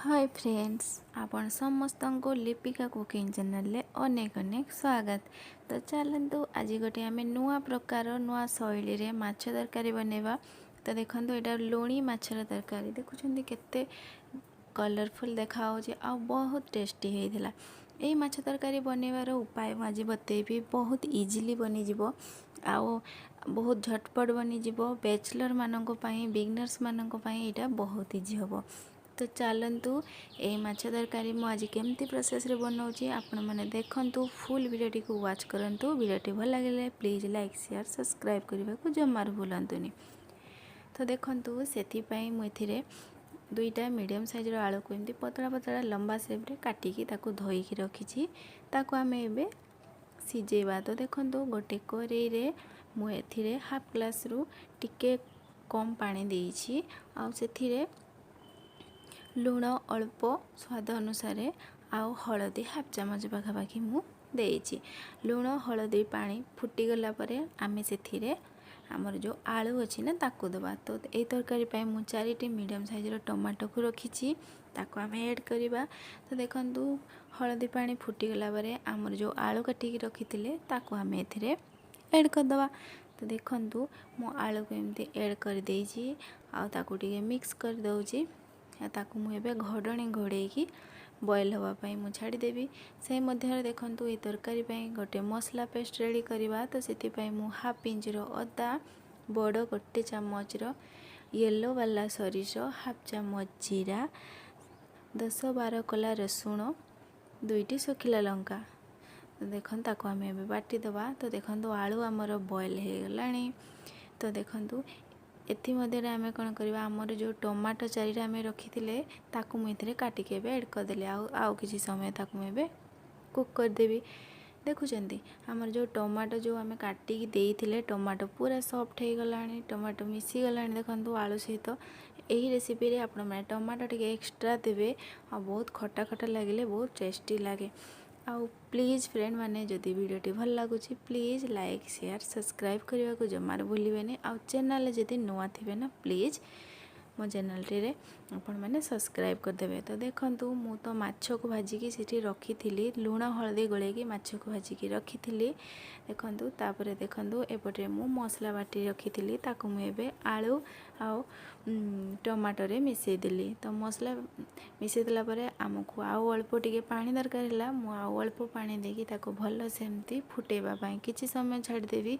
Hi friends, आपण समस्त को लिपिका कुकिंग चैनल ले अनेक अनेक स्वागत। तो चलतु आज गोटे आम नुआ प्रकार नुआ शैली रे माछ तरकारी बनैबा। तो देखो यहाँ लुणी माछर तरकारी देखुं केते कलरफुल देखा आ बहुत टेस्टी होता। यही माछ तरकारी बनैबार उपाय आज बतेबी। बहुत इजिली बनीजिवो आओ बहुत झटपट बनीजिवो। बैचलर मानक पई बिगनर्स मानक पई एटा बहुत इजी होबो। तो चलतु यही माछ तरकारी मु आज केमती प्रोसेस रे बनाऊँगी आपण मैंने देखंतु। फुल वीडियोटी को वॉच करंतु। वीडियोटी भल लगे प्लीज लाइक शेयर सब्सक्राइब करने को जमार भूलंतुनि। तो देखंतु सेथिपाई मु एथिरे दुईटा मीडियम साइज रो आलू को एमती पतला पतला लंबा शेप रे काटिकी ताकू धोईकी रखिछि। ताकू आमे एबे सिजेबा। तो देखंतु गोटे करेई रे मु एथिरे हाफ ग्लास रु टिके कम पानी देइछि। आ सेथिरे लुण अल्प स्वाद अनुसार आउ हलदी हाफ चामच पाखापाखि मु देइछि। लुण हलदी पानी फुटीगला परे आमे सेथिरे आमर जो आलू अच्छी ना ताकू दबा। तो यही तरकारी पाई मु 4टी मीडियम साइज रो टमाटो को रखिछि। ताकू आमे ऐड करिबा। तो देखंतु हलदी पानी फुटीगला परे आमर जो आलू काटिकी रखिथिले ताकू आमे एथिरे ऐड कर दबा। तो देखंतु मु आलू को एमती ऐड कर देइछि। आ ताकू टिके मिक्स कर दउछि। ताकू मु एबे घोडणी घोड़ेकी बॉयल हवा पाई मु छाड़ी देबी। से मध्य देखंतु ए तरकारी पाई गोटे मसला पेस्ट रेडी करबा। तो सेति पाई मु हाफ इंच रो अदा बड़ गोटे चामच रो येलो वाला सरिष हाफ चामच जीरा 10-12 कला रसुण 2टी सुखिला लंका। तो देखन ताको आमे एबे बाटी दबा। तो देखंतु आलू हमर बॉयल हे गलानी। तो देखंतु एथि मध्य आमे कौन करवा आमर जो टमाटो 4टा आमे रखिथिले ताकू मु एथिरे काटिके एबे ऐड कर देले। आउ किछि समय ताकू एबे कुक कर देबी। देखुचंती आमर जो टमाटो जो आमे काटिकी देइथिले टमाटो पूरा सॉफ्ट हे गलानी। टमाटो मिसी गलानी देखंतु आलू सहित। एही रेसिपी रे आपण माने टमाटो टिके एक्स्ट्रा देबे। आ बहुत खट्टा खट्टा लागिले बहुत टेस्टी लागे। आउ प्लीज फ्रेंड माने जदि वीडियोटी भल लागुछि प्लीज लाइक शेयर सब्सक्राइब करने को जमार भूलिबेनी। आउ चैनल जदि नुआ थिबे ना प्लीज मो चैनल रे आपण माने सब्सक्राइब कर देबे। तो देखंतु मु तो माछ को भाजिकी सिटी रखिथिली लुण हळदी गळेकी माछ को भाजिकी रखिथिली। देखंतु तापरे देखंतु एपटे मु मसला बाटी रखिथिली ताकू मु एबे आलू आउ टमाटो रे मिसई देली। तो मसला मिसई देला परे हमकु आउ अल्प टिके पानी दरकार होला। मु आउ अल्प पानी देकी ताकू भल सेमती फुटेबा पई किछि समय छाडी देबी।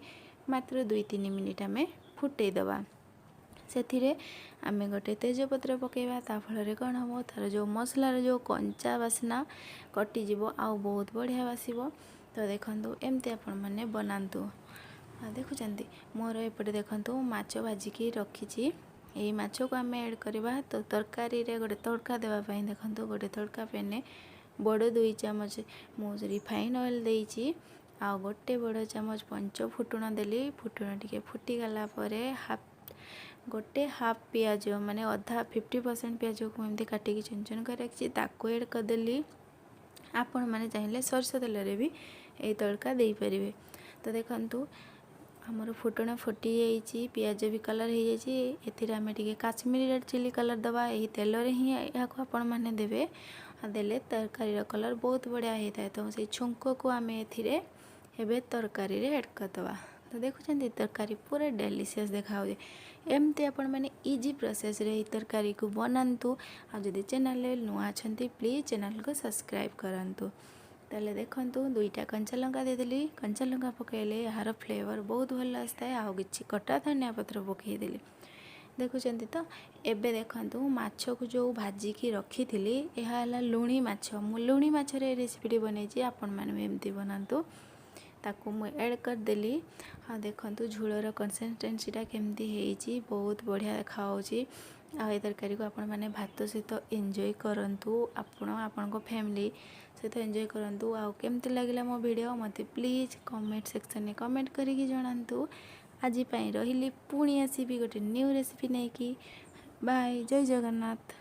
मात्र 2-3 मिनिट आमे फुटै दबा। सेथिरे आमे गोटे तेजपत्र पकेबा। ता फल कौन हम तार जो मसलार जो कंचा बास्ना कटि जीवो आउ बहुत बढ़िया बासिबो। तो देखंतु एमती आपण माने बनांतु। देखुचंती मोर एपटे देखंतु माछ भाजिकी रखिछि। यही माछ को आमे ऐड करबा। तो तरकारी रे गोटे तड़का देबा पई देखंतु गोटे तड़का पेने बड़ 2 चामच मु रिफाइन ऑयल देइछि। आ गोटे बड़ चामच पंच फुटुण देली। फुटुण टिके फुटी गला परे गोटे हाफ पियाज माने अधा 50% पियाज को एमती काटिकी चुन चुन कर रखिछि ताको ऐड कर देली। आपण माने चाहिले सरस तेल रे भी ए तड़का देई परिबे। तो देखंतु हमर फुटुण फुटी जाइछि पियाज भी कलर हो जाइछि। एथिरे आमे टिके काश्मीरी रेड चिली कलर दबा। एही तेल रे ही या को आपण माने देबे। आ देले तरकारी रो कलर बहुत बढ़िया हेता। तो से छुंको को आमे एथिरे एबे तरकारी रे ऐड कर दबा। तो देखुचंती तरकारी पूरा डेलीशियस देखा हो। एमती आपण माने इजी प्रोसेस रे तरकारी को बनांतु। आ जदि चैनल ले नुआ छंती प्लीज चैनल को सब्सक्राइब करंतु। ताले देखंतु 2टा कंचा लंका दे देली। कंचा लंका पकेले यार फ्लेवर बहुत भल आस्ता है। आ किछि कटा धनिया पत्र पकई देली। देखुचंती तो एबे देखंतु माछ को जो भाजिकी रखिथिली एहा हला लुणी माछ। मु लुणी माछ रे रेसिपी बनेछि आपण माने एमती बनांतु। ताकू मु ऐड कर देली। आ देखंतु झोलर कंसिस्टेंसीटा केमती हेइछि बहुत बढ़िया देखा होछि। आ ए तरकारी को आपण माने भात सहित एन्जॉय करंतु। आपण को फैमिली सहित एन्जॉय करंतु। आ केमती लागिला मो वीडियो मते प्लीज कमेंट सेक्शन में कमेंट करिकी जणांतु। आज पई रहिली पुणी आसीबी गोटे न्यू रेसिपी नेकी। बाय जय जगन्नाथ।